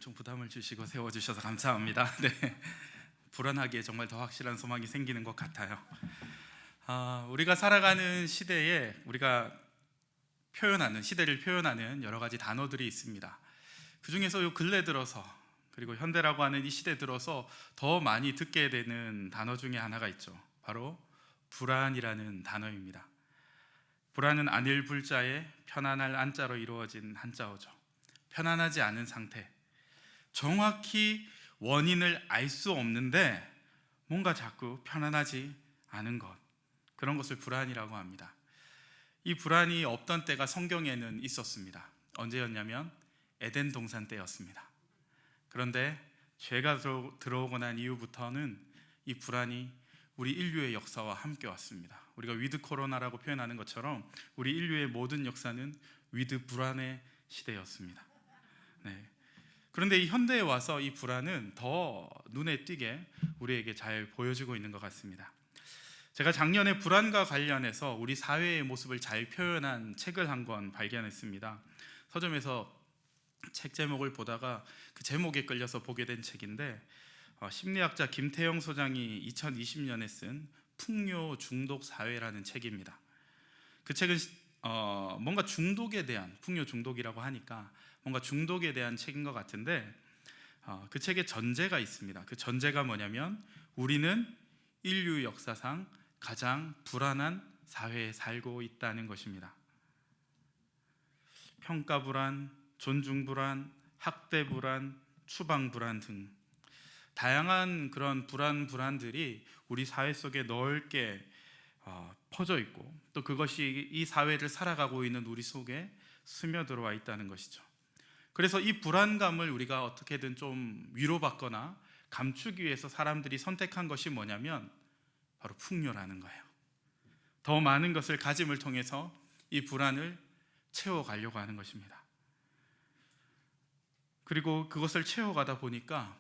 엄청 부담을 주시고 세워주셔서 감사합니다. 네, 불안하기에 정말 더 확실한 소망이 생기는 것 같아요. 우리가 살아가는 시대에 우리가 시대를 표현하는 여러 가지 단어들이 있습니다. 그 중에서 요 근래 들어서, 그리고 현대라고 하는 이 시대 들어서 더 많이 듣게 되는 단어 중에 하나가 있죠. 바로 불안이라는 단어입니다. 불안은 안일 불자에 편안할 안자로 이루어진 한자어죠. 편안하지 않은 상태, 정확히 원인을 알 수 없는데 뭔가 자꾸 편안하지 않은 것, 그런 것을 불안이라고 합니다. 이 불안이 없던 때가 성경에는 있었습니다. 언제였냐면 에덴 동산 때였습니다. 그런데 죄가 들어오고 난 이후부터는 이 불안이 우리 인류의 역사와 함께 왔습니다. 우리가 위드 코로나라고 표현하는 것처럼 우리 인류의 모든 역사는 위드 불안의 시대였습니다. 네. 그런데 이 현대에 와서 이 불안은 더 눈에 띄게 우리에게 잘 보여지고 있는 것 같습니다. 제가 작년에 불안과 관련해서 우리 사회의 모습을 잘 표현한 책을 한 권 발견했습니다. 서점에서 책 제목을 보다가 그 제목에 끌려서 보게 된 책인데, 심리학자 김태영 소장이 2020년에 쓴 풍요 중독 사회라는 책입니다. 그 책은 뭔가 중독에 대한, 풍요 중독이라고 하니까 뭔가 중독에 대한 책인 것 같은데, 그 책에 전제가 있습니다. 그 전제가 뭐냐면 우리는 인류 역사상 가장 불안한 사회에 살고 있다는 것입니다. 평가 불안, 존중 불안, 학대 불안, 추방 불안 등 다양한 그런 불안들이 우리 사회 속에 넓게 퍼져 있고, 또 그것이 이 사회를 살아가고 있는 우리 속에 스며들어와 있다는 것이죠. 그래서 이 불안감을 우리가 어떻게든 좀 위로받거나 감추기 위해서 사람들이 선택한 것이 뭐냐면 바로 풍요라는 거예요. 더 많은 것을 가짐을 통해서 이 불안을 채워가려고 하는 것입니다. 그리고 그것을 채워가다 보니까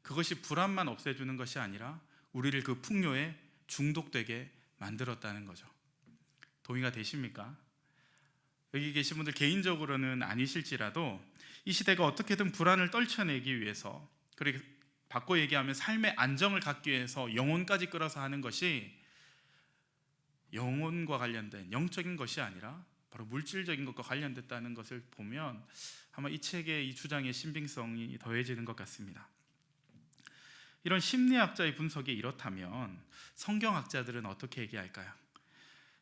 그것이 불안만 없애주는 것이 아니라 우리를 그 풍요에 중독되게 만들었다는 거죠. 동의가 되십니까? 여기 계신 분들 개인적으로는 아니실지라도 이 시대가 어떻게든 불안을 떨쳐내기 위해서, 그리고 바꿔 얘기하면 삶의 안정을 갖기 위해서 영혼까지 끌어서 하는 것이 영혼과 관련된 영적인 것이 아니라 바로 물질적인 것과 관련됐다는 것을 보면 아마 이 책의 이 주장의 신빙성이 더해지는 것 같습니다. 이런 심리학자의 분석이 이렇다면 성경학자들은 어떻게 얘기할까요?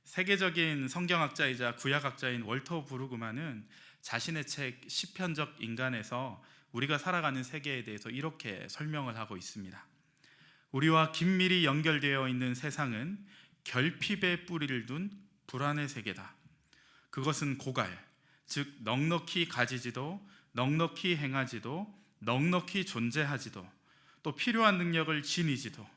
세계적인 성경학자이자 구약학자인 월터 브루그만은 자신의 책 시편적 인간에서 우리가 살아가는 세계에 대해서 이렇게 설명을 하고 있습니다. 우리와 긴밀히 연결되어 있는 세상은 결핍의 뿌리를 둔 불안의 세계다. 그것은 고갈, 즉 넉넉히 가지지도 넉넉히 행하지도 넉넉히 존재하지도 또 필요한 능력을 지니지도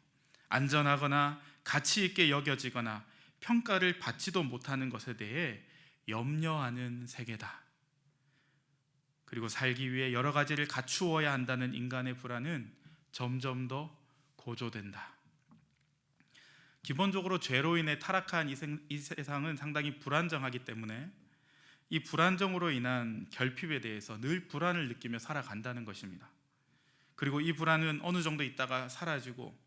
안전하거나 가치 있게 여겨지거나 평가를 받지도 못하는 것에 대해 염려하는 세계다. 그리고 살기 위해 여러 가지를 갖추어야 한다는 인간의 불안은 점점 더 고조된다. 기본적으로 죄로 인해 타락한 이 세상은 상당히 불안정하기 때문에 이 불안정으로 인한 결핍에 대해서 늘 불안을 느끼며 살아간다는 것입니다. 그리고 이 불안은 어느 정도 있다가 사라지고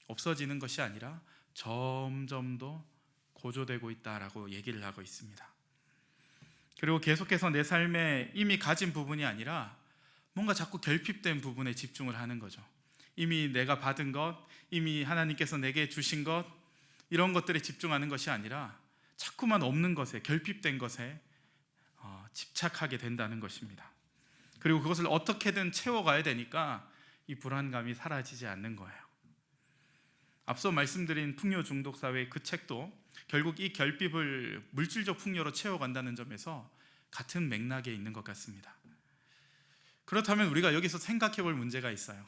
없어지는 것이 아니라 점점 더 고조되고 있다라고 얘기를 하고 있습니다. 그리고 계속해서 내 삶에 이미 가진 부분이 아니라 뭔가 자꾸 결핍된 부분에 집중을 하는 거죠. 이미 내가 받은 것, 이미 하나님께서 내게 주신 것, 이런 것들에 집중하는 것이 아니라 자꾸만 없는 것에, 결핍된 것에 집착하게 된다는 것입니다. 그리고 그것을 어떻게든 채워가야 되니까 이 불안감이 사라지지 않는 거예요. 앞서 말씀드린 풍요 중독 사회의 그 책도 결국 이 결핍을 물질적 풍요로 채워간다는 점에서 같은 맥락에 있는 것 같습니다. 그렇다면 우리가 여기서 생각해 볼 문제가 있어요.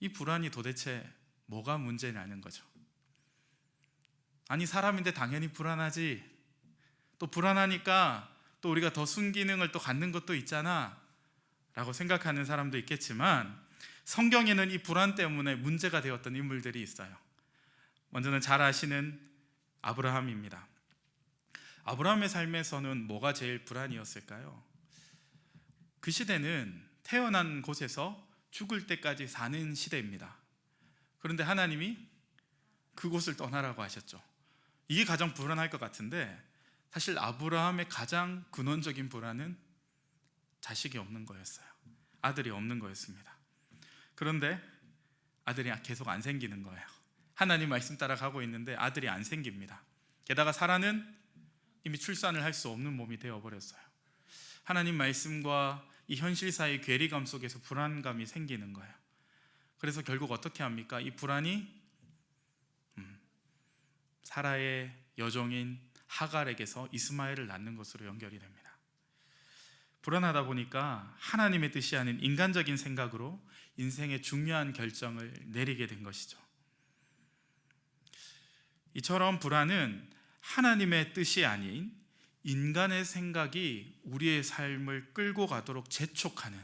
이 불안이 도대체 뭐가 문제냐는 거죠. 아니, 사람인데 당연히 불안하지. 또 불안하니까 또 우리가 더 순기능을 또 갖는 것도 있잖아 라고 생각하는 사람도 있겠지만, 성경에는 이 불안 때문에 문제가 되었던 인물들이 있어요. 먼저는 잘 아시는 아브라함입니다. 아브라함의 삶에서는 뭐가 제일 불안이었을까요? 그 시대는 태어난 곳에서 죽을 때까지 사는 시대입니다. 그런데 하나님이 그곳을 떠나라고 하셨죠. 이게 가장 불안할 것 같은데, 사실 아브라함의 가장 근원적인 불안은 자식이 없는 거였어요. 아들이 없는 거였습니다. 그런데 아들이 계속 안 생기는 거예요. 하나님 말씀 따라 가고 있는데 아들이 안 생깁니다. 게다가 사라는 이미 출산을 할 수 없는 몸이 되어버렸어요. 하나님 말씀과 이 현실 사이의 괴리감 속에서 불안감이 생기는 거예요. 그래서 결국 어떻게 합니까? 이 불안이 사라의 여종인 하갈에게서 이스마엘을 낳는 것으로 연결이 됩니다. 불안하다 보니까 하나님의 뜻이 아닌 인간적인 생각으로 인생의 중요한 결정을 내리게 된 것이죠. 이처럼 불안은 하나님의 뜻이 아닌 인간의 생각이 우리의 삶을 끌고 가도록 재촉하는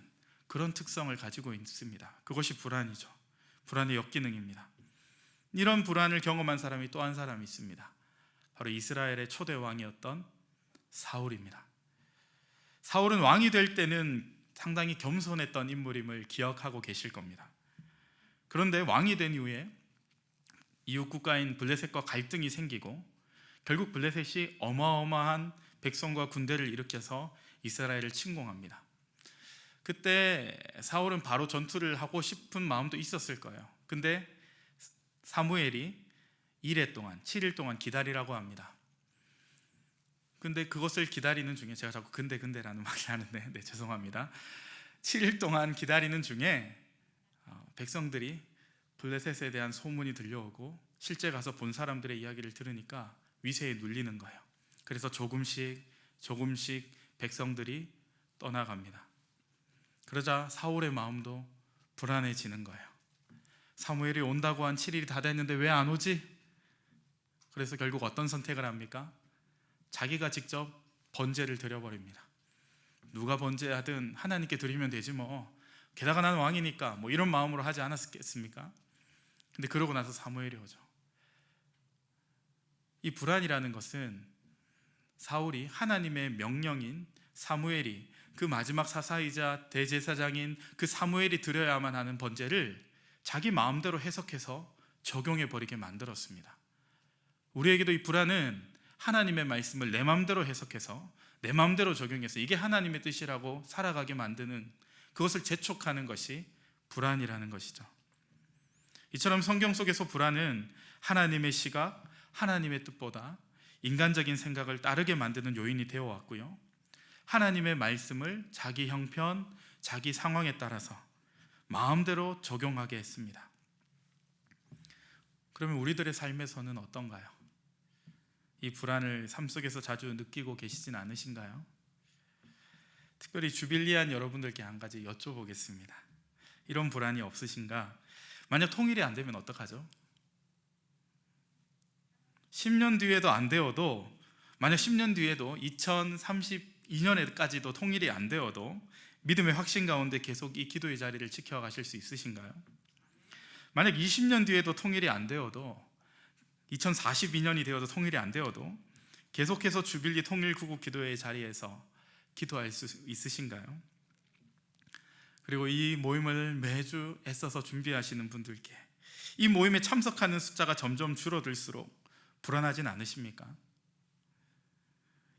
그런 특성을 가지고 있습니다. 그것이 불안이죠. 불안의 역기능입니다. 이런 불안을 경험한 사람이 또 한 사람이 있습니다. 바로 이스라엘의 초대 왕이었던 사울입니다. 사울은 왕이 될 때는 상당히 겸손했던 인물임을 기억하고 계실 겁니다. 그런데 왕이 된 이후에 이웃 국가인 블레셋과 갈등이 생기고 결국 블레셋이 어마어마한 백성과 군대를 일으켜서 이스라엘을 침공합니다. 그때 사울은 바로 전투를 하고 싶은 마음도 있었을 거예요. 근데 사무엘이 7일 동안 기다리라고 합니다. 근데 그것을 기다리는 중에, 제가 자꾸 근데라는 말을 하는데 네, 죄송합니다. 7일 동안 기다리는 중에 백성들이 블레셋에 대한 소문이 들려오고 실제 가서 본 사람들의 이야기를 들으니까 위세에 눌리는 거예요. 그래서 조금씩 백성들이 떠나갑니다. 그러자 사울의 마음도 불안해지는 거예요. 사무엘이 온다고 한 7일이 다 됐는데 왜 안 오지? 그래서 결국 어떤 선택을 합니까? 자기가 직접 번제를 드려버립니다. 누가 번제하든 하나님께 드리면 되지 뭐, 게다가 나는 왕이니까 뭐 이런 마음으로 하지 않았겠습니까? 근데 그러고 나서 사무엘이 오죠. 이 불안이라는 것은 사울이 하나님의 명령인 사무엘이, 그 마지막 사사이자 대제사장인 그 사무엘이 드려야만 하는 번제를 자기 마음대로 해석해서 적용해버리게 만들었습니다. 우리에게도 이 불안은 하나님의 말씀을 내 마음대로 해석해서 내 마음대로 적용해서 이게 하나님의 뜻이라고 살아가게 만드는, 그것을 재촉하는 것이 불안이라는 것이죠. 이처럼 성경 속에서 불안은 하나님의 시각, 하나님의 뜻보다 인간적인 생각을 따르게 만드는 요인이 되어 왔고요, 하나님의 말씀을 자기 형편, 자기 상황에 따라서 마음대로 적용하게 했습니다. 그러면 우리들의 삶에서는 어떤가요? 이 불안을 삶 속에서 자주 느끼고 계시진 않으신가요? 특별히 주빌리한 여러분들께 한 가지 여쭤보겠습니다. 이런 불안이 없으신가? 만약 통일이 안 되면 어떡하죠? 10년 뒤에도 안 되어도, 만약 10년 뒤에도 2032년에까지도 통일이 안 되어도 믿음의 확신 가운데 계속 이 기도의 자리를 지켜가실 수 있으신가요? 만약 20년 뒤에도 통일이 안 되어도, 2042년이 되어도 통일이 안 되어도 계속해서 주빌리 통일구국 기도회의 자리에서 기도할 수 있으신가요? 그리고 이 모임을 매주 애써서 준비하시는 분들께 이 모임에 참석하는 숫자가 점점 줄어들수록 불안하진 않으십니까?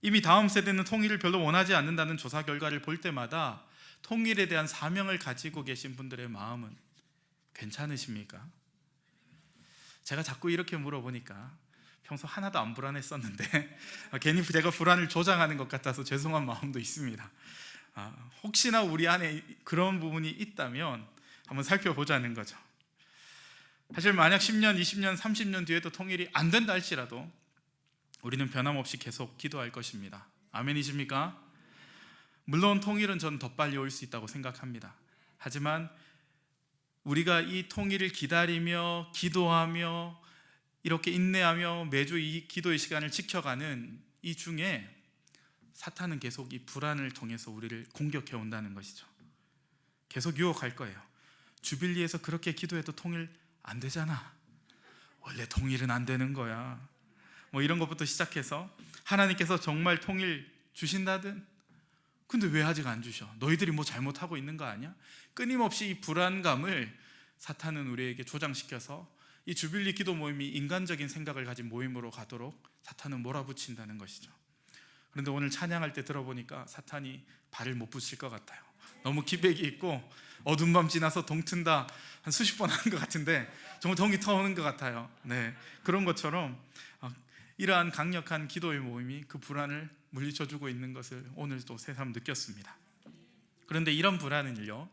이미 다음 세대는 통일을 별로 원하지 않는다는 조사 결과를 볼 때마다 통일에 대한 사명을 가지고 계신 분들의 마음은 괜찮으십니까? 제가 자꾸 이렇게 물어보니까 평소 하나도 안 불안했었는데 괜히 제가 불안을 조장하는 것 같아서 죄송한 마음도 있습니다. 혹시나 우리 안에 그런 부분이 있다면 한번 살펴보자는 거죠. 사실 만약 10년, 20년, 30년 뒤에도 통일이 안 된다 할지라도 우리는 변함없이 계속 기도할 것입니다. 아멘이십니까? 물론 통일은 저는 더 빨리 올 수 있다고 생각합니다. 하지만 우리가 이 통일을 기다리며 기도하며 이렇게 인내하며 매주 이 기도의 시간을 지켜가는 이 중에 사탄은 계속 이 불안을 통해서 우리를 공격해 온다는 것이죠. 계속 유혹할 거예요. 주빌리에서 그렇게 기도해도 통일 안 되잖아. 원래 통일은 안 되는 거야. 뭐 이런 것부터 시작해서 하나님께서 정말 통일 주신다든 근데 왜 아직 안 주셔? 너희들이 뭐 잘못하고 있는 거 아니야? 끊임없이 이 불안감을 사탄은 우리에게 조장시켜서 이 주빌리 기도 모임이 인간적인 생각을 가진 모임으로 가도록 사탄은 몰아붙인다는 것이죠. 그런데 오늘 찬양할 때 들어보니까 사탄이 발을 못 붙일 것 같아요. 너무 기백이 있고 어두운 밤 지나서 동 튼다 한 수십 번 하는 것 같은데 정말 동이 터오는 것 같아요. 네, 그런 것처럼 이러한 강력한 기도의 모임이 그 불안을 물리쳐주고 있는 것을 오늘 또 새삼 느꼈습니다. 그런데 이런 불안은요,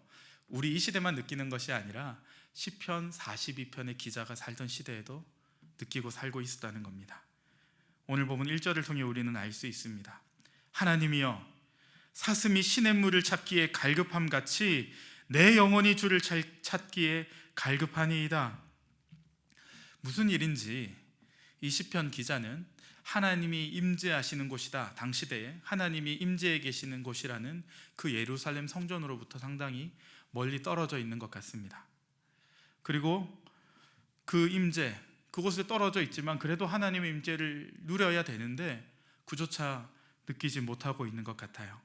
우리 이 시대만 느끼는 것이 아니라 시편 42편의 기자가 살던 시대에도 느끼고 살고 있었다는 겁니다. 오늘 보면 1절을 통해 우리는 알 수 있습니다. 하나님이여, 사슴이 시냇물을 찾기에 갈급함같이 내 영혼이 주를 찾기에 갈급하니이다. 무슨 일인지 이 시편 기자는 하나님이 임재하시는 곳이다, 당시대에 하나님이 임재해 계시는 곳이라는 그 예루살렘 성전으로부터 상당히 멀리 떨어져 있는 것 같습니다. 그리고 그 임재, 그곳에 떨어져 있지만 그래도 하나님의 임재를 누려야 되는데 그조차 느끼지 못하고 있는 것 같아요.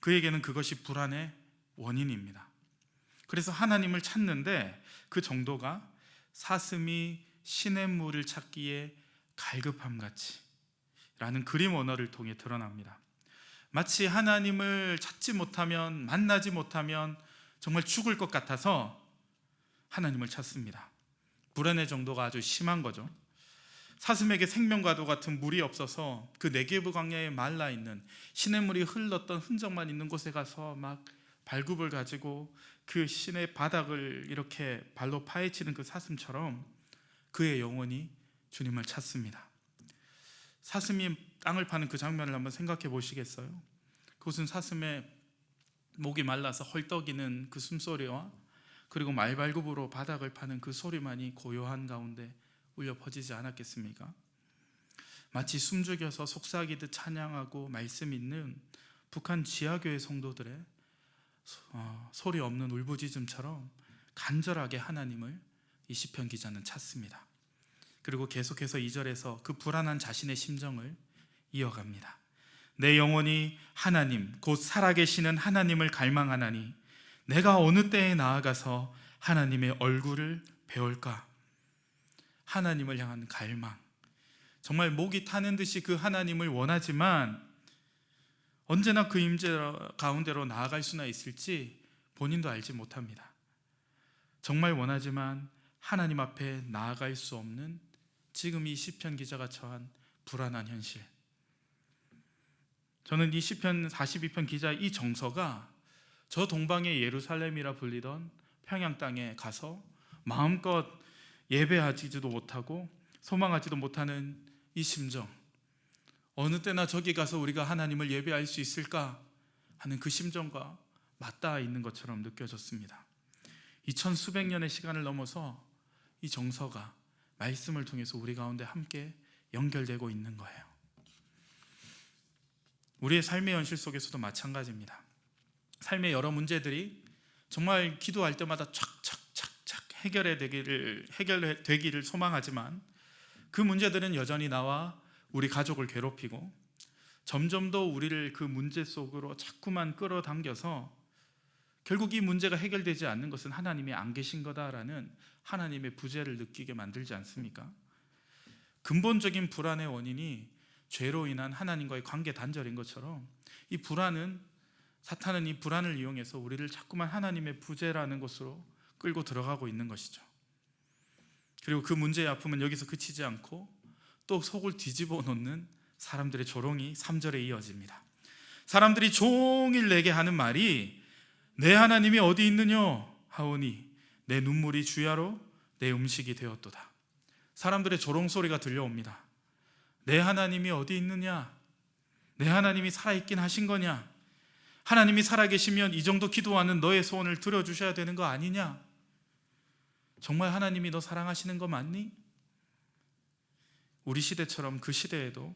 그에게는 그것이 불안의 원인입니다. 그래서 하나님을 찾는데 그 정도가 사슴이 시냇물을 찾기에 갈급함같이 라는 그림 언어를 통해 드러납니다. 마치 하나님을 찾지 못하면, 만나지 못하면 정말 죽을 것 같아서 하나님을 찾습니다. 불안의 정도가 아주 심한 거죠. 사슴에게 생명과도 같은 물이 없어서 그 네게브 광야에 말라있는 시냇물이 흘렀던 흔적만 있는 곳에 가서 막 발굽을 가지고 그 시내 바닥을 이렇게 발로 파헤치는 그 사슴처럼 그의 영혼이 주님을 찾습니다. 사슴이 땅을 파는 그 장면을 한번 생각해 보시겠어요? 그것은 사슴의 목이 말라서 헐떡이는 그 숨소리와 그리고 말발굽으로 바닥을 파는 그 소리만이 고요한 가운데 울려 퍼지지 않았겠습니까? 마치 숨죽여서 속삭이듯 찬양하고 말씀 있는 북한 지하교회 성도들의 소리 없는 울부짖음처럼 간절하게 하나님을 이 시편 기자는 찾습니다. 그리고 계속해서 2절에서 그 불안한 자신의 심정을 이어갑니다. 내 영혼이 하나님, 곧 살아계시는 하나님을 갈망하나니 내가 어느 때에 나아가서 하나님의 얼굴을 배울까? 하나님을 향한 갈망, 정말 목이 타는 듯이 그 하나님을 원하지만 언제나 그 임재 가운데로 나아갈 수나 있을지 본인도 알지 못합니다. 정말 원하지만 하나님 앞에 나아갈 수 없는 지금 이 시편 기자가 처한 불안한 현실, 저는 이 시편 42편 기자의 이 정서가 저 동방의 예루살렘이라 불리던 평양 땅에 가서 마음껏 예배하지도 못하고 소망하지도 못하는 이 심정, 어느 때나 저기 가서 우리가 하나님을 예배할 수 있을까 하는 그 심정과 맞닿아 있는 것처럼 느껴졌습니다. 2000수백 년의 시간을 넘어서 이 정서가 말씀을 통해서 우리 가운데 함께 연결되고 있는 거예요. 우리의 삶의 현실 속에서도 마찬가지입니다. 삶의 여러 문제들이 정말 기도할 때마다 착착착착 해결되기를 소망하지만 그 문제들은 여전히 나와 우리 가족을 괴롭히고 점점 더 우리를 그 문제 속으로 자꾸만 끌어당겨서 결국 이 문제가 해결되지 않는 것은 하나님이 안 계신 거다라는 하나님의 부재를 느끼게 만들지 않습니까? 근본적인 불안의 원인이 죄로 인한 하나님과의 관계 단절인 것처럼 이 불안은, 사탄은 이 불안을 이용해서 우리를 자꾸만 하나님의 부재라는 곳으로 끌고 들어가고 있는 것이죠. 그리고 그 문제의 아픔은 여기서 그치지 않고 또 속을 뒤집어 놓는 사람들의 조롱이 3절에 이어집니다. 사람들이 종일 내게 하는 말이 내 하나님이 어디 있느냐 하오니 내 눈물이 주야로 내 음식이 되었도다. 사람들의 조롱 소리가 들려옵니다. 내 하나님이 어디 있느냐? 내 하나님이 살아있긴 하신 거냐? 하나님이 살아계시면 이 정도 기도하는 너의 소원을 들어주셔야 되는 거 아니냐? 정말 하나님이 너 사랑하시는 거 맞니? 우리 시대처럼 그 시대에도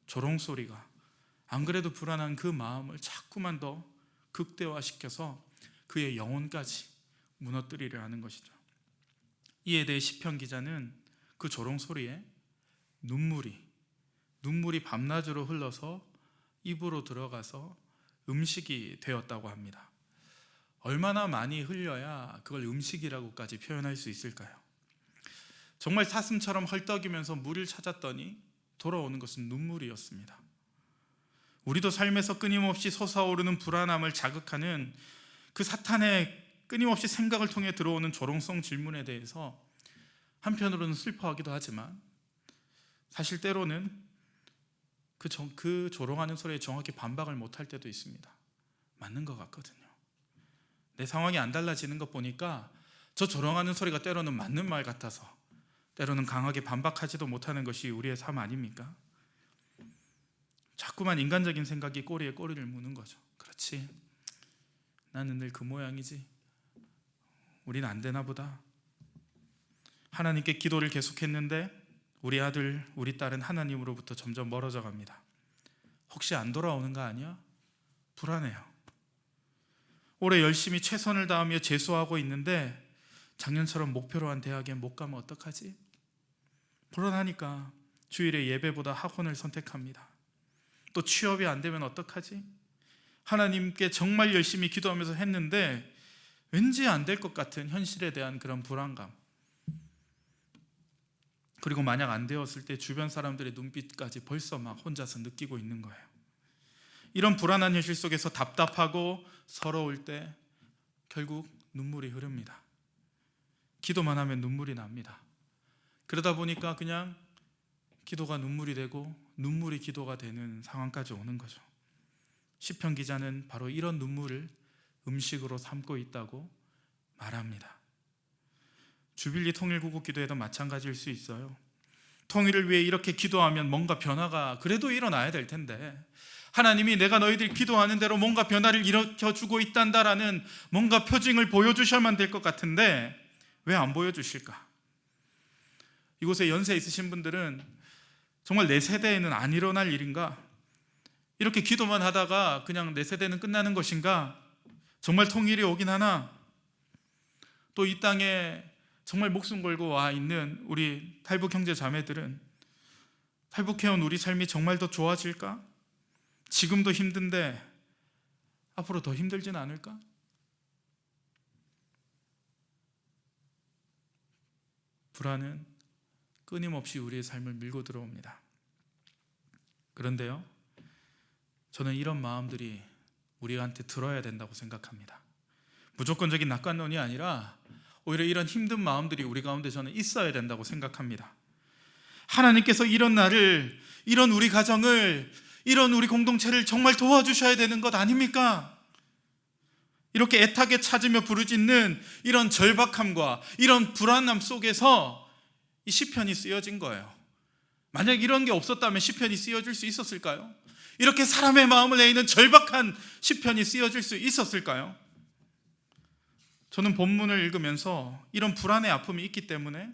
조롱 소리가, 안 그래도 불안한 그 마음을 자꾸만 더 극대화시켜서 그의 영혼까지 무너뜨리려 하는 것이죠. 이에 대해 시편 기자는 그 조롱 소리에 눈물이 밤낮으로 흘러서 입으로 들어가서 음식이 되었다고 합니다. 얼마나 많이 흘려야 그걸 음식이라고까지 표현할 수 있을까요? 정말 사슴처럼 헐떡이면서 물을 찾았더니 돌아오는 것은 눈물이었습니다. 우리도 삶에서 끊임없이 솟아오르는 불안함을 자극하는 그 사탄의 끊임없이 생각을 통해 들어오는 조롱성 질문에 대해서 한편으로는 슬퍼하기도 하지만 사실 때로는 그 조롱하는 소리에 정확히 반박을 못할 때도 있습니다. 맞는 것 같거든요. 내 상황이 안 달라지는 것 보니까 저 조롱하는 소리가 때로는 맞는 말 같아서 때로는 강하게 반박하지도 못하는 것이 우리의 삶 아닙니까? 자꾸만 인간적인 생각이 꼬리에 꼬리를 무는 거죠. 그렇지, 나는 늘 그 모양이지, 우린 안 되나 보다. 하나님께 기도를 계속했는데 우리 아들, 우리 딸은 하나님으로부터 점점 멀어져 갑니다. 혹시 안 돌아오는 거 아니야? 불안해요. 올해 열심히 최선을 다하며 재수하고 있는데 작년처럼 목표로 한 대학에 못 가면 어떡하지? 불안하니까 주일에 예배보다 학원을 선택합니다. 또 취업이 안 되면 어떡하지? 하나님께 정말 열심히 기도하면서 했는데 왠지 안 될 것 같은 현실에 대한 그런 불안감, 그리고 만약 안 되었을 때 주변 사람들의 눈빛까지 벌써 막 혼자서 느끼고 있는 거예요. 이런 불안한 현실 속에서 답답하고 서러울 때 결국 눈물이 흐릅니다. 기도만 하면 눈물이 납니다. 그러다 보니까 그냥 기도가 눈물이 되고 눈물이 기도가 되는 상황까지 오는 거죠. 시편 기자는 바로 이런 눈물을 음식으로 삼고 있다고 말합니다. 주빌리 통일구국 기도에도 마찬가지일 수 있어요. 통일을 위해 이렇게 기도하면 뭔가 변화가 그래도 일어나야 될 텐데, 하나님이 내가 너희들 기도하는 대로 뭔가 변화를 일으켜주고 있단다라는 뭔가 표징을 보여주셔야만 될 것 같은데 왜 안 보여주실까? 이곳에 연세 있으신 분들은 정말 내 세대에는 안 일어날 일인가? 이렇게 기도만 하다가 그냥 내 세대는 끝나는 것인가? 정말 통일이 오긴 하나? 또 이 땅에 정말 목숨 걸고 와 있는 우리 탈북 형제 자매들은 탈북해온 우리 삶이 정말 더 좋아질까? 지금도 힘든데 앞으로 더 힘들진 않을까? 불안은 끊임없이 우리의 삶을 밀고 들어옵니다. 그런데요, 저는 이런 마음들이 우리한테 들어야 된다고 생각합니다. 무조건적인 낙관론이 아니라 오히려 이런 힘든 마음들이 우리 가운데 저는 있어야 된다고 생각합니다. 하나님께서 이런 나를, 이런 우리 가정을, 이런 우리 공동체를 정말 도와주셔야 되는 것 아닙니까? 이렇게 애타게 찾으며 부르짖는 이런 절박함과 이런 불안함 속에서 이 시편이 쓰여진 거예요. 만약 이런 게 없었다면 시편이 쓰여질 수 있었을까요? 이렇게 사람의 마음을 내리는 절박한 시편이 쓰여질 수 있었을까요? 저는 본문을 읽으면서 이런 불안의 아픔이 있기 때문에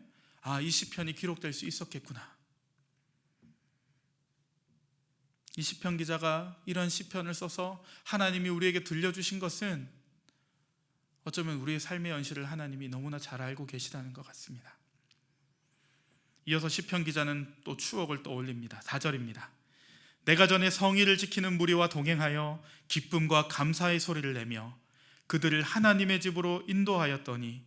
이 시편이 기록될 수 있었겠구나. 이 시편 기자가 이런 시편을 써서 하나님이 우리에게 들려주신 것은 어쩌면 우리의 삶의 현실을 하나님이 너무나 잘 알고 계시다는 것 같습니다. 이어서 시편 기자는 또 추억을 떠올립니다. 4절입니다. 내가 전에 성의를 지키는 무리와 동행하여 기쁨과 감사의 소리를 내며 그들을 하나님의 집으로 인도하였더니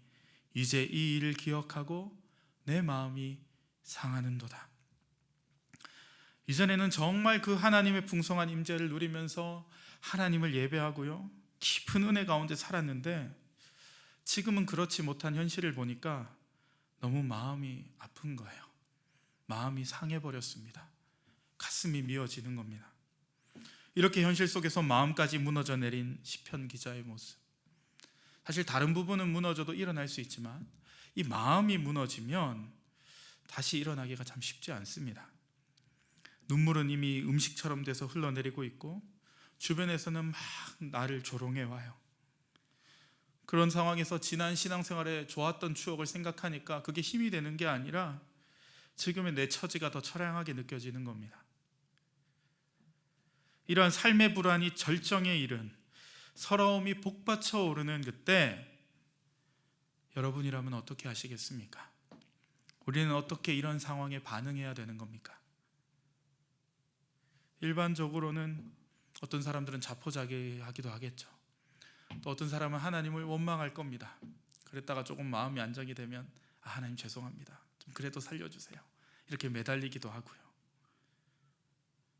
이제 이 일을 기억하고 내 마음이 상하는도다. 이전에는 정말 그 하나님의 풍성한 임재를 누리면서 하나님을 예배하고요, 깊은 은혜 가운데 살았는데 지금은 그렇지 못한 현실을 보니까 너무 마음이 아픈 거예요. 마음이 상해버렸습니다. 가슴이 미어지는 겁니다. 이렇게 현실 속에서 마음까지 무너져 내린 시편 기자의 모습, 사실 다른 부분은 무너져도 일어날 수 있지만 이 마음이 무너지면 다시 일어나기가 참 쉽지 않습니다. 눈물은 이미 음식처럼 돼서 흘러내리고 있고 주변에서는 막 나를 조롱해 와요. 그런 상황에서 지난 신앙생활에 좋았던 추억을 생각하니까 그게 힘이 되는 게 아니라 지금의 내 처지가 더 처량하게 느껴지는 겁니다. 이러한 삶의 불안이 절정에 이른, 서러움이 복받쳐 오르는 그때 여러분이라면 어떻게 하시겠습니까? 우리는 어떻게 이런 상황에 반응해야 되는 겁니까? 일반적으로는 어떤 사람들은 자포자기하기도 하겠죠. 또 어떤 사람은 하나님을 원망할 겁니다. 그랬다가 조금 마음이 안정이 되면 하나님 죄송합니다, 좀 그래도 살려주세요, 이렇게 매달리기도 하고요.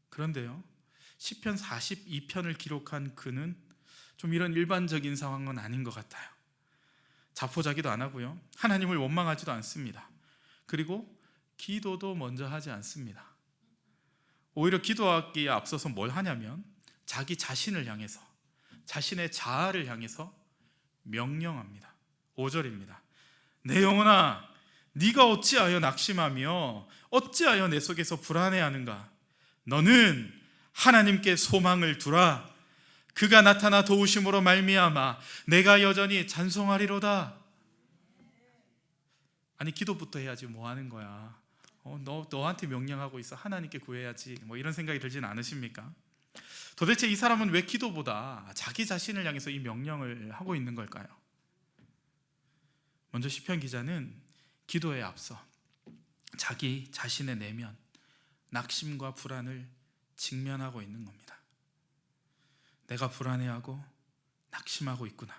그런데요, 시편 42편을 기록한 그는 좀 이런 일반적인 상황은 아닌 것 같아요. 자포자기도 안 하고요, 하나님을 원망하지도 않습니다. 그리고 기도도 먼저 하지 않습니다. 오히려 기도하기에 앞서서 뭘 하냐면 자기 자신을 향해서, 자신의 자아를 향해서 명령합니다. 5절입니다. 내 영혼아, 네가 어찌하여 낙심하며 어찌하여 내 속에서 불안해하는가? 너는 하나님께 소망을 두라. 그가 나타나 도우심으로 말미암아 내가 여전히 찬송하리로다. 아니, 기도부터 해야지 뭐 하는 거야? 너한테 명령하고 있어, 하나님께 구해야지, 뭐 이런 생각이 들진 않으십니까? 도대체 이 사람은 왜 기도보다 자기 자신을 향해서 이 명령을 하고 있는 걸까요? 먼저 시편 기자는 기도에 앞서 자기 자신의 내면, 낙심과 불안을 직면하고 있는 겁니다. 내가 불안해하고 낙심하고 있구나.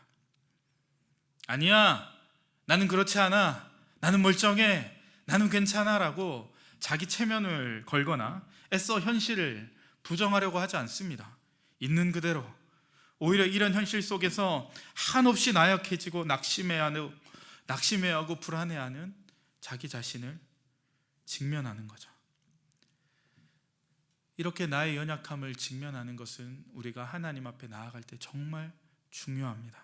아니야, 나는 그렇지 않아, 나는 멀쩡해, 나는 괜찮아 라고 자기 체면을 걸거나 애써 현실을 부정하려고 하지 않습니다. 있는 그대로, 오히려 이런 현실 속에서 한없이 나약해지고 낙심해하고 불안해하는 자기 자신을 직면하는 거죠. 이렇게 나의 연약함을 직면하는 것은 우리가 하나님 앞에 나아갈 때 정말 중요합니다.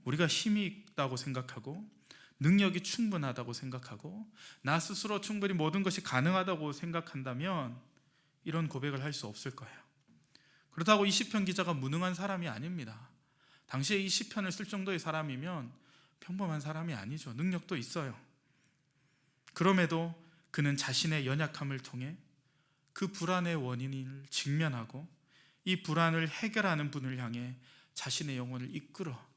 우리가 힘이 있다고 생각하고 능력이 충분하다고 생각하고 나 스스로 충분히 모든 것이 가능하다고 생각한다면 이런 고백을 할 수 없을 거예요. 그렇다고 이 시편 기자가 무능한 사람이 아닙니다. 당시에 이 시편을 쓸 정도의 사람이면 평범한 사람이 아니죠. 능력도 있어요. 그럼에도 그는 자신의 연약함을 통해 그 불안의 원인을 직면하고 이 불안을 해결하는 분을 향해 자신의 영혼을 이끌어,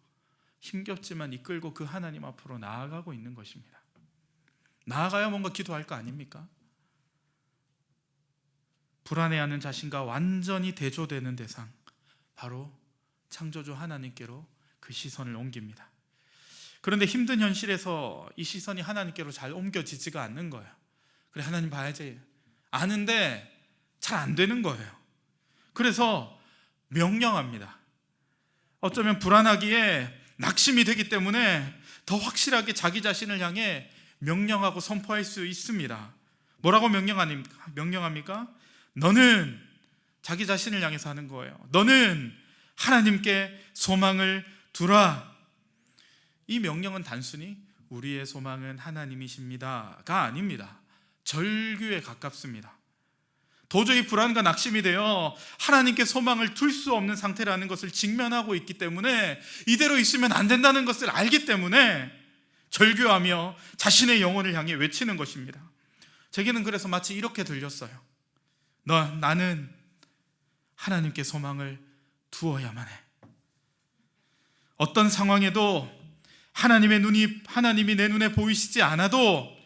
힘겹지만 이끌고 그 하나님 앞으로 나아가고 있는 것입니다. 나아가야 뭔가 기도할 거 아닙니까? 불안해하는 자신과 완전히 대조되는 대상, 바로 창조주 하나님께로 그 시선을 옮깁니다. 그런데 힘든 현실에서 이 시선이 하나님께로 잘 옮겨지지가 않는 거예요. 그래, 하나님 봐야지 아는데 잘 안 되는 거예요. 그래서 명령합니다. 어쩌면 불안하기에 낙심이 되기 때문에 더 확실하게 자기 자신을 향해 명령하고 선포할 수 있습니다. 뭐라고 명령합니까? 너는, 자기 자신을 향해서 하는 거예요. 너는 하나님께 소망을 두라. 이 명령은 단순히 우리의 소망은 하나님이십니다가 아닙니다. 절규에 가깝습니다. 도저히 불안과 낙심이 되어 하나님께 소망을 둘 수 없는 상태라는 것을 직면하고 있기 때문에 이대로 있으면 안 된다는 것을 알기 때문에 절규하며 자신의 영혼을 향해 외치는 것입니다. 제게는 그래서 마치 이렇게 들렸어요. 나는 하나님께 소망을 두어야만 해. 어떤 상황에도 하나님이 내 눈에 보이시지 않아도,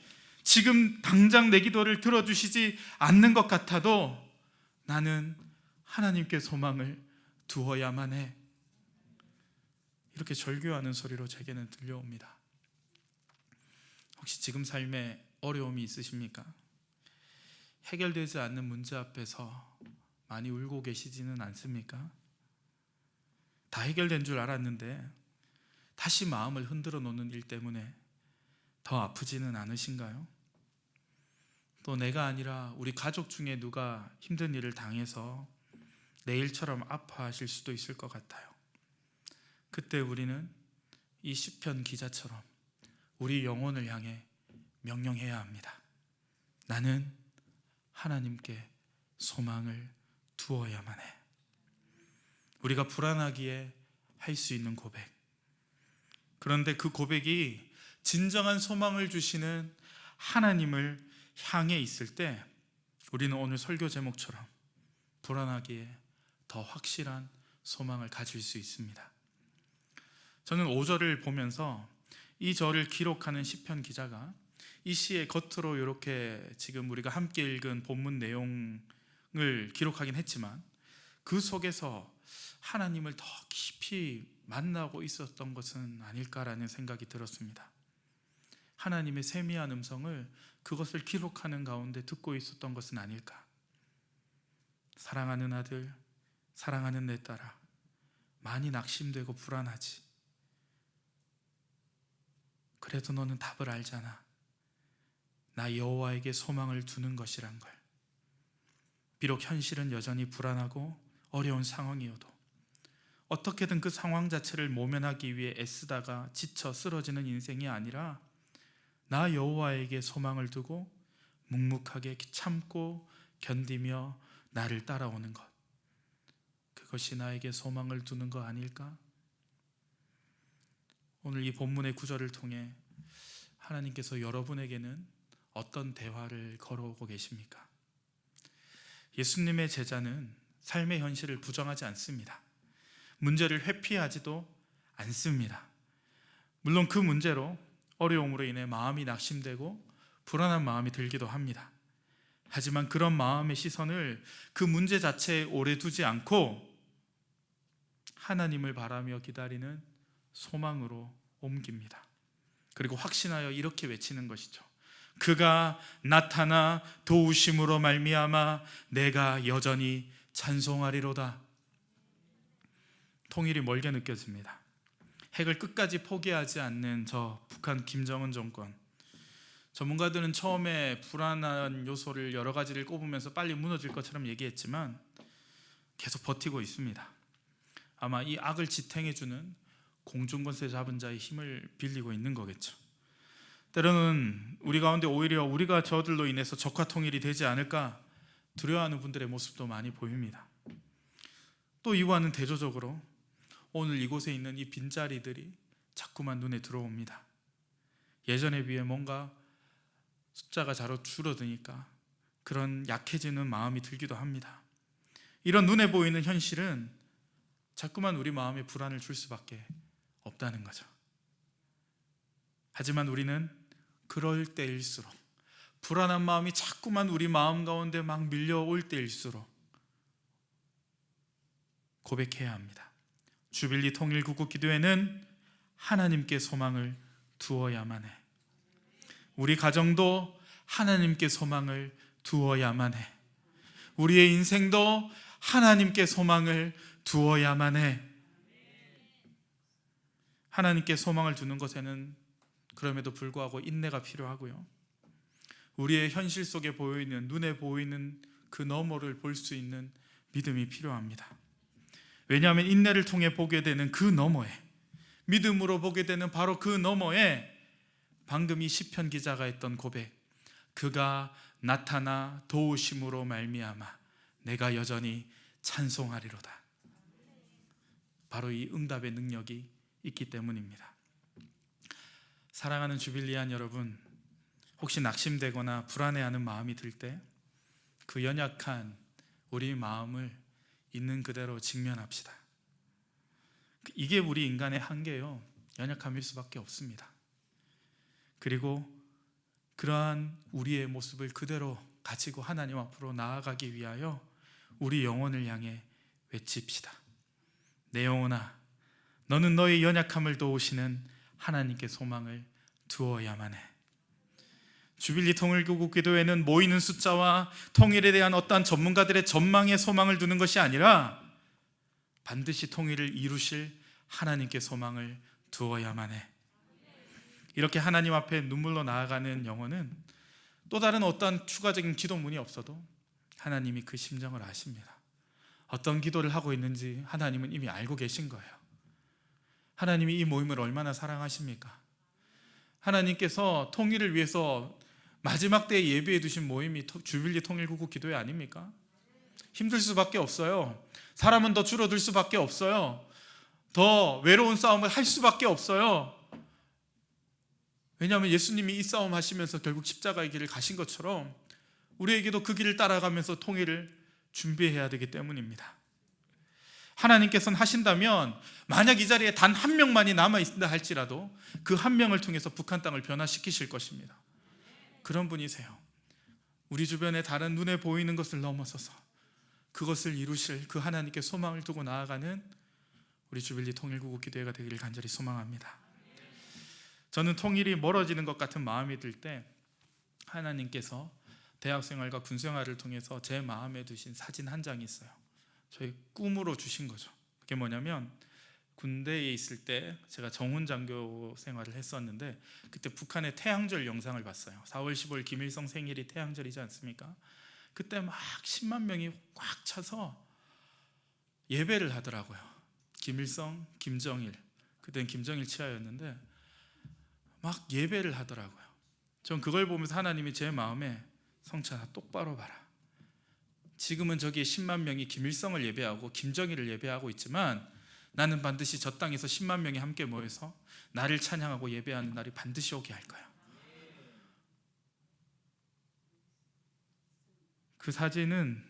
지금 당장 내 기도를 들어주시지 않는 것 같아도 나는 하나님께 소망을 두어야만 해. 이렇게 절규하는 소리로 제게는 들려옵니다. 혹시 지금 삶에 어려움이 있으십니까? 해결되지 않는 문제 앞에서 많이 울고 계시지는 않습니까? 다 해결된 줄 알았는데 다시 마음을 흔들어 놓는 일 때문에 더 아프지는 않으신가요? 또 내가 아니라 우리 가족 중에 누가 힘든 일을 당해서 내일처럼 아파하실 수도 있을 것 같아요. 그때 우리는 이 시편 기자처럼 우리 영혼을 향해 명령해야 합니다. 나는 하나님께 소망을 두어야만 해. 우리가 불안하기에 할 수 있는 고백. 그런데 그 고백이 진정한 소망을 주시는 하나님을 향해 있을 때 우리는 오늘 설교 제목처럼 불안하기에 더 확실한 소망을 가질 수 있습니다. 저는 5절을 보면서 이 절을 기록하는 시편 기자가 이 시의 겉으로 이렇게 지금 우리가 함께 읽은 본문 내용을 기록하긴 했지만 그 속에서 하나님을 더 깊이 만나고 있었던 것은 아닐까라는 생각이 들었습니다. 하나님의 세미한 음성을 그것을 기록하는 가운데 듣고 있었던 것은 아닐까. 사랑하는 아들, 사랑하는 내 딸아, 많이 낙심되고 불안하지. 그래도 너는 답을 알잖아. 나 여호와에게 소망을 두는 것이란 걸. 비록 현실은 여전히 불안하고 어려운 상황이어도 어떻게든 그 상황 자체를 모면하기 위해 애쓰다가 지쳐 쓰러지는 인생이 아니라 나 여호와에게 소망을 두고 묵묵하게 참고 견디며 나를 따라오는 것, 그것이 나에게 소망을 두는 거 아닐까? 오늘 이 본문의 구절을 통해 하나님께서 여러분에게는 어떤 대화를 걸어오고 계십니까? 예수님의 제자는 삶의 현실을 부정하지 않습니다. 문제를 회피하지도 않습니다. 물론 그 문제로, 어려움으로 인해 마음이 낙심되고 불안한 마음이 들기도 합니다. 하지만 그런 마음의 시선을 그 문제 자체에 오래 두지 않고 하나님을 바라며 기다리는 소망으로 옮깁니다. 그리고 확신하여 이렇게 외치는 것이죠. 그가 나타나 도우심으로 말미암아 내가 여전히 찬송하리로다. 통일이 멀게 느껴집니다. 핵을 끝까지 포기하지 않는 저 북한 김정은 정권. 전문가들은 처음에 불안한 요소를 여러 가지를 꼽으면서 빨리 무너질 것처럼 얘기했지만 계속 버티고 있습니다. 아마 이 악을 지탱해주는 공중권세 잡은 자의 힘을 빌리고 있는 거겠죠. 때로는 우리 가운데 오히려 우리가 저들로 인해서 적화 통일이 되지 않을까 두려워하는 분들의 모습도 많이 보입니다. 또 이와는 대조적으로 오늘 이곳에 있는 이 빈자리들이 자꾸만 눈에 들어옵니다. 예전에 비해 뭔가 숫자가 자로 줄어드니까 그런 약해지는 마음이 들기도 합니다. 이런 눈에 보이는 현실은 자꾸만 우리 마음에 불안을 줄 수밖에 없다는 거죠. 하지만 우리는 그럴 때일수록, 불안한 마음이 자꾸만 우리 마음 가운데 막 밀려올 때일수록 고백해야 합니다. 주빌리 통일 구국 기도회는 하나님께 소망을 두어야만 해. 우리 가정도 하나님께 소망을 두어야만 해. 우리의 인생도 하나님께 소망을 두어야만 해. 하나님께 소망을 두는 것에는 그럼에도 불구하고 인내가 필요하고요. 우리의 현실 속에 보이는, 눈에 보이는 그 너머를 볼 수 있는 믿음이 필요합니다. 왜냐하면 인내를 통해 보게 되는 그 너머에, 믿음으로 보게 되는 바로 그 너머에 방금 이 시편 기자가 했던 고백, 그가 나타나 도우심으로 말미암아 내가 여전히 찬송하리로다. 바로 이 응답의 능력이 있기 때문입니다. 사랑하는 주빌리안 여러분, 혹시 낙심되거나 불안해하는 마음이 들 때 그 연약한 우리 마음을 있는 그대로 직면합시다. 이게 우리 인간의 한계요, 연약함일 수밖에 없습니다. 그리고 그러한 우리의 모습을 그대로 가지고 하나님 앞으로 나아가기 위하여 우리 영혼을 향해 외칩시다. 내 영혼아, 너는 너의 연약함을 도우시는 하나님께 소망을 두어야만 해. 주빌리 통일교국 기도회는 모이는 숫자와 통일에 대한 어떠한 전문가들의 전망에 소망을 두는 것이 아니라 반드시 통일을 이루실 하나님께 소망을 두어야만 해. 이렇게 하나님 앞에 눈물로 나아가는 영혼은 또 다른 어떠한 추가적인 기도문이 없어도 하나님이 그 심정을 아십니다. 어떤 기도를 하고 있는지 하나님은 이미 알고 계신 거예요. 하나님이 이 모임을 얼마나 사랑하십니까? 하나님께서 통일을 위해서 마지막 때에 예비해 두신 모임이 주빌리 통일구국 기도회 아닙니까? 힘들 수밖에 없어요. 사람은 더 줄어들 수밖에 없어요. 더 외로운 싸움을 할 수밖에 없어요. 왜냐하면 예수님이 이 싸움 하시면서 결국 십자가의 길을 가신 것처럼 우리에게도 그 길을 따라가면서 통일을 준비해야 되기 때문입니다. 하나님께서는 하신다면 만약 이 자리에 단 한 명만이 남아있다 할지라도 그 한 명을 통해서 북한 땅을 변화시키실 것입니다. 그런 분이세요. 우리 주변에 다른 눈에 보이는 것을 넘어서서 그것을 이루실 그 하나님께 소망을 두고 나아가는 우리 주빌리 통일구국기도회가 되기를 간절히 소망합니다. 저는 통일이 멀어지는 것 같은 마음이 들 때 하나님께서 대학생활과 군생활을 통해서 제 마음에 두신 사진 한 장이 있어요. 저희 꿈으로 주신 거죠. 그게 뭐냐면, 군대에 있을 때 제가 정훈장교 생활을 했었는데 그때 북한의 태양절 영상을 봤어요. 4월 15일 김일성 생일이 태양절이지 않습니까? 그때 막 10만 명이 꽉 차서 예배를 하더라고요. 김일성, 김정일, 그때는 김정일 치하였는데 막 예배를 하더라고요. 전 그걸 보면서 하나님이 제 마음에, 성찬아 똑바로 봐라. 지금은 저기에 10만 명이 김일성을 예배하고 김정일을 예배하고 있지만 나는 반드시 저 땅에서 10만 명이 함께 모여서 나를 찬양하고 예배하는 날이 반드시 오게 할 거야. 그 사진은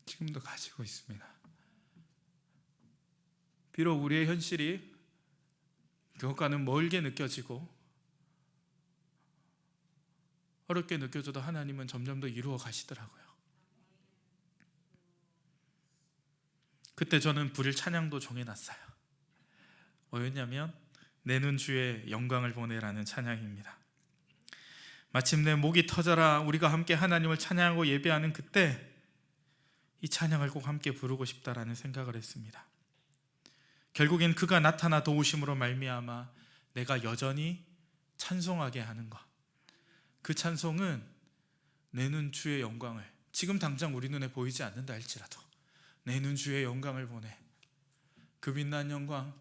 지금도 가지고 있습니다. 비록 우리의 현실이 그것과는 멀게 느껴지고 어렵게 느껴져도 하나님은 점점 더 이루어 가시더라고요. 그때 저는 부를 찬양도 정해놨어요. 뭐였냐면 내는 주의 영광을 보내라는 찬양입니다. 마침내 목이 터져라 우리가 함께 하나님을 찬양하고 예배하는 그때 이 찬양을 꼭 함께 부르고 싶다라는 생각을 했습니다. 결국엔 그가 나타나 도우심으로 말미암아 내가 여전히 찬송하게 하는 것, 그 찬송은 내는 주의 영광을, 지금 당장 우리 눈에 보이지 않는다 할지라도 내는 주의 영광을 보내, 그 빛난 영광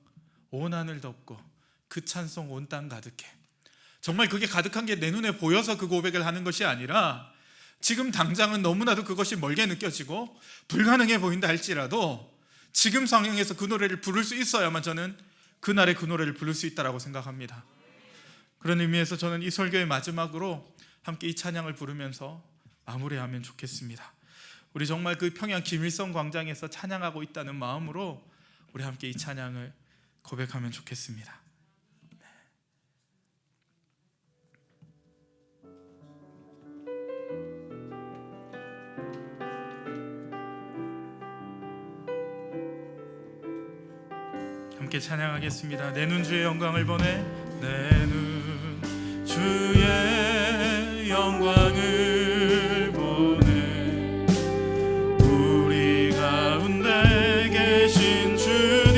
온 하늘 덮고 그 찬송 온 땅 가득해. 정말 그게 가득한 게 내 눈에 보여서 그 고백을 하는 것이 아니라 지금 당장은 너무나도 그것이 멀게 느껴지고 불가능해 보인다 할지라도 지금 상황에서 그 노래를 부를 수 있어야만 저는 그날의 그 노래를 부를 수 있다고 생각합니다. 그런 의미에서 저는 이 설교의 마지막으로 함께 이 찬양을 부르면서 마무리하면 좋겠습니다. 우리 정말 그 평양 김일성 광장에서 찬양하고 있다는 마음으로 우리 함께 이 찬양을 고백하면 좋겠습니다. 함께 찬양하겠습니다. 내 눈 주의 영광을 보내, 내 눈 주의 영광을 보내, 우리 가운데 계신 주님,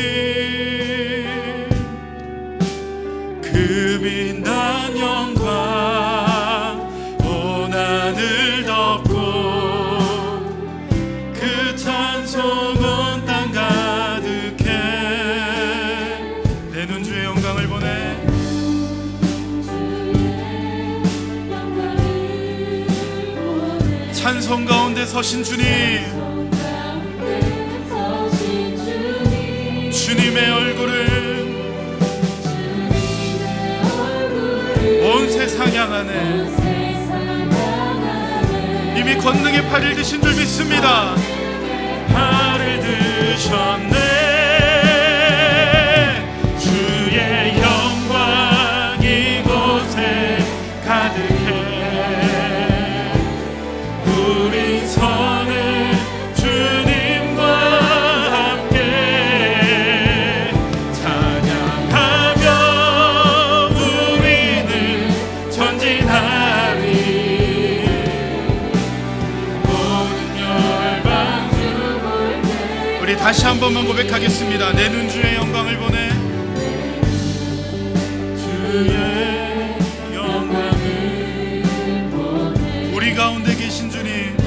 그 빛난 영광 온 하늘 덮고 그 찬송 온 땅 가득해. 내 눈 주의 영광을 보내, 찬송 가운데 서신 주님, 주님의 얼굴은 온 세상 향하네. 이미 권능의 팔을 드신 줄 믿습니다. 팔을 드셨네. 주의 영광 이곳에 가득해. 우리 서는 주님과 함께 찬양하며 우리는 전진하리. 모든 열방 우리 다시 한 번만 고백하겠습니다. 내 눈 주의 영광을 보내, 주의 영광을 보내, 우리 가운데 계신 주님,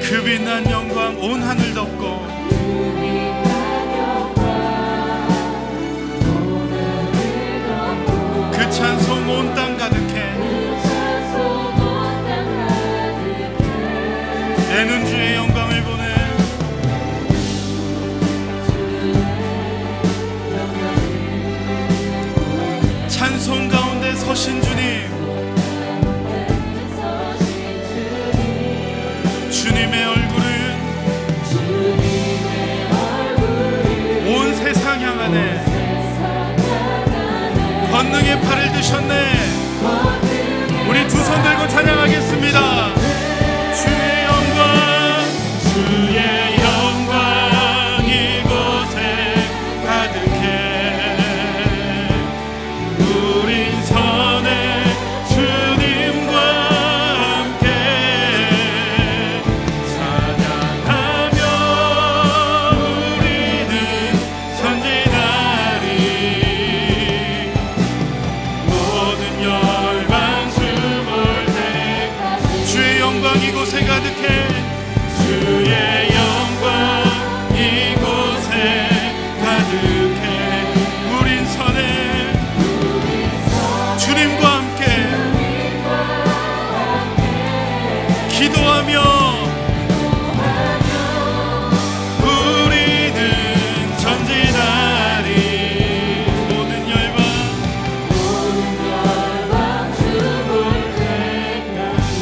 그 빛난 영광 온 하늘 덮고 그 찬송 온 땅 가득해. 내 눈 주의 영광을 보내, 찬송 가운데 서신 주님, 주님의 얼굴은 온 세상 향하네. 권능의 팔을 드셨네. 우리 두 손 들고 찬양하겠습니다. 주의 영광, 주의 영광 이곳에 가득해. 우린 선해 주님과 함께 찬양하며 우리는 전진하리. 모든 열방 주 볼 때까지 주의 영광 이곳에 가득해. 주의 영광 이곳에 가득해. 우린 선해 주님과 함께 기도하며 우리는 전진하리. 모든 열방 주볼 때까지.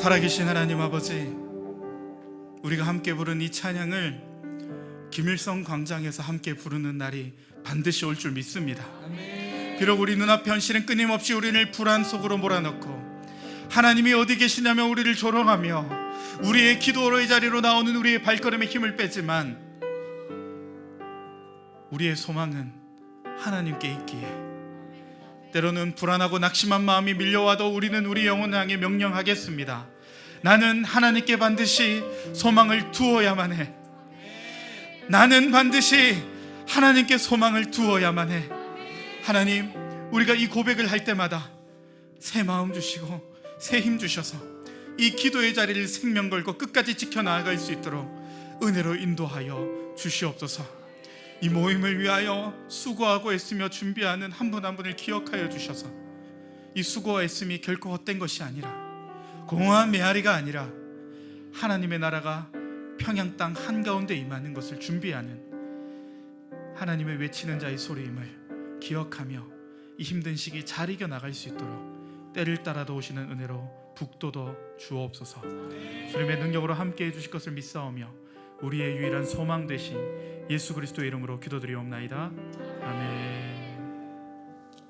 살아계신 하나님 아버지, 우리가 함께 부른 이 찬양을 김일성 광장에서 함께 부르는 날이 반드시 올 줄 믿습니다. 비록 우리 눈앞에 현실은 끊임없이 우리를 불안 속으로 몰아넣고 하나님이 어디 계시냐며 우리를 조롱하며 우리의 기도로의 자리로 나오는 우리의 발걸음에 힘을 빼지만 우리의 소망은 하나님께 있기에 때로는 불안하고 낙심한 마음이 밀려와도 우리는 우리 영혼을 향해 명령하겠습니다. 나는 하나님께 반드시 소망을 두어야만 해. 나는 반드시 하나님께 소망을 두어야만 해. 하나님, 우리가 이 고백을 할 때마다 새 마음 주시고 새 힘 주셔서 이 기도의 자리를 생명 걸고 끝까지 지켜나갈 수 있도록 은혜로 인도하여 주시옵소서. 이 모임을 위하여 수고하고 애쓰며 준비하는 한 분 한 분을 기억하여 주셔서 이 수고와 애씀이 결코 헛된 것이 아니라 공허한 메아리가 아니라 하나님의 나라가 평양 땅 한가운데 임하는 것을 준비하는 하나님의 외치는 자의 소리임을 기억하며 이 힘든 시기 잘 이겨나갈 수 있도록 때를 따라 도우시는 은혜로 북돋워 주옵소서. 주님의 능력으로 함께해 주실 것을 믿사오며 우리의 유일한 소망 되신 예수 그리스도의 이름으로 기도드리옵나이다.